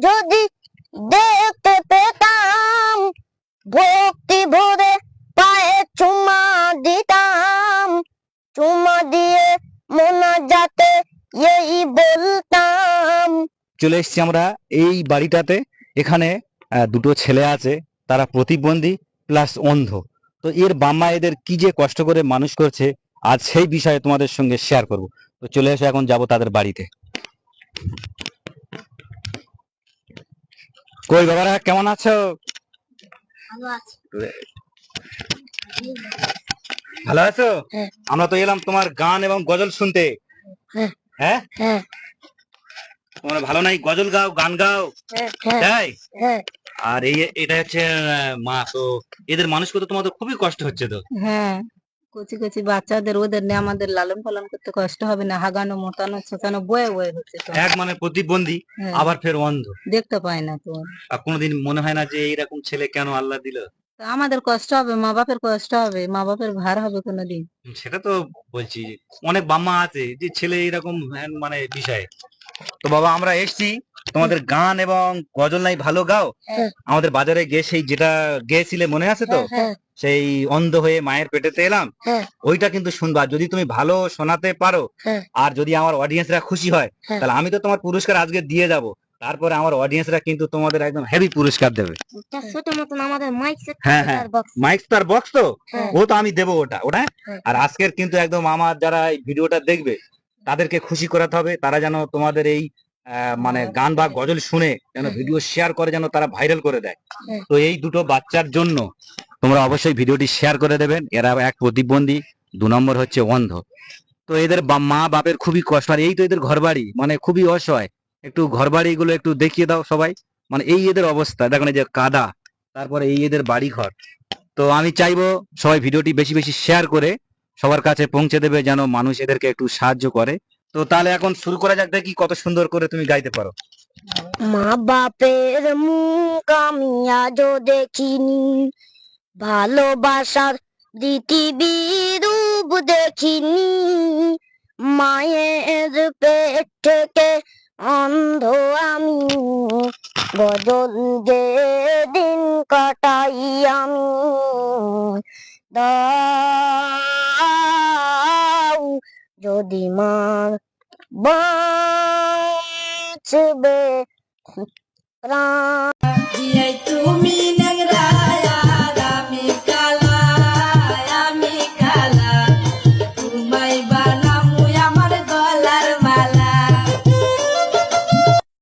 যদি দেখতে পেতাম, ভক্তি ভরে পায়ে চুমা দিতাম, চুমা দিয়ে মোনাজাতে এই বলতাম। চলে এসেছি আমরা এই বাড়িটাতে। এখানে দুটো ছেলে আছে, তারা প্রতিবন্ধী প্লাস অন্ধ। তো এর বাম্মা এদের কি যে কষ্ট করে মানুষ করছে, আজ সেই বিষয়ে তোমাদের সঙ্গে শেয়ার করব। তো চলে এসে এখন যাব তাদের বাড়িতে। কই বাবারা, কেমন আছো? ভালো আছো? হ্যাঁ। আমরা তো এলাম তোমার গান এবং গজল শুনতে। হ্যাঁ। হ্যাঁ, হ্যাঁ। তোমার ভালো নাই? গজল গাও, গান গাও, হ্যাঁ। তাই? হ্যাঁ। আর এটা হচ্ছে মা। তো এদের মানুষ করতে তোমাদের খুবই কষ্ট হচ্ছে তো। হ্যাঁ, কচি কচি বাচ্চাদের ওদের নিয়ে আমাদের লালন পালন করতে কষ্ট হবে না? হাগানো মোটানো ছোটানো বয়ে বয়ে হচ্ছে তো। এক মানে প্রতিবন্ধী, হ্যাঁ, আবার ফের অন্ধ। দেখতে পায় না তো। আর কোনোদিন মনে হয় না যে এইরকম ছেলে কেন আল্লাহ দিল? তা আমাদের কষ্ট হবে, মা বাপের কষ্ট হবে, মা বাপের ভার হবে কোনোদিন? সেটা তো বলছি, অনেক বাম্মা আছে যে ছেলে এরকম মানে বিষয়ে। তো বাবা, আমরা এসছি, তোমাদের গান এবং গজল নাই ভালো গাও। হ্যাঁ। আমাদের বাজারে গিয়ে সেই যেটা গেয়েছিলে মনে আছে তো? হ্যাঁ। সেই অন্ধ হয়ে মায়ের পেটেতে এলাম, হ্যাঁ। ওইটা কিন্তু শুনবা। যদি তুমি ভালো শোনাতে পারো, হ্যাঁ। আর যদি আমার অডিয়েন্সরা খুশি হয়, হ্যাঁ। তাহলে আমি তো তোমার পুরস্কার আজকে দিয়ে যাব। তারপরে আমার অডিয়েন্সরা কিন্তু তোমাদের একদম হেভি পুরস্কার দেবে। ছোট মতন আমাদের মাইক সেট হ্যাঁ, হ্যাঁ, মাইক তার বক্স তো, হ্যাঁ। ও তো আমি দেবো ওটা ওটা। হ্যাঁ। আর আজকের কিন্তু একদম আমার যারা এই ভিডিওটা দেখবে, তাদেরকে খুশি করাতে হবে। তারা যেন তোমাদের এই মানে গান বা গজল শুনে যেন ভিডিও শেয়ার করে, যেন তারা ভাইরাল করে দেয়। হ্যাঁ। তো এই দুটো বাচ্চার জন্য তোমরা অবশ্যই ভিডিওটি শেয়ার করে দেবেন। এরা এক প্রতিবন্ধী, 2 নম্বর হচ্ছে অন্ধ। তো এদের মা বাপের খুবই কষ্ট। আর এই তো এদের ঘরবাড়ি, মানে খুবই অসহায়। একটু ঘরবাড়ি গুলো একটু দেখিয়ে দাও সবাই। মানে এই এদের অবস্থা দেখুন, এই যে কাদা, তারপরে এই এদের বাড়ি ঘর। তো আমি চাইবো সবাই ভিডিওটি বেশি বেশি শেয়ার করে সবার কাছে পৌঁছে দেবে, যেন মানুষ এদেরকে একটু সাহায্য করে। তো তাহলে এখন শুরু করা যাক, দেখি কত সুন্দর করে তুমি গাইতে পারো। মা বাপের মুখ আমি আজও দেখিনি, ভালোবাসার পৃথিবীর রূপ দেখিনি, মায়ের পেট থেকে অন্ধ আমি, গজল যে দিন কাটাই আমি, দাও যদি মা বাঁচবে প্রাণ। তুমি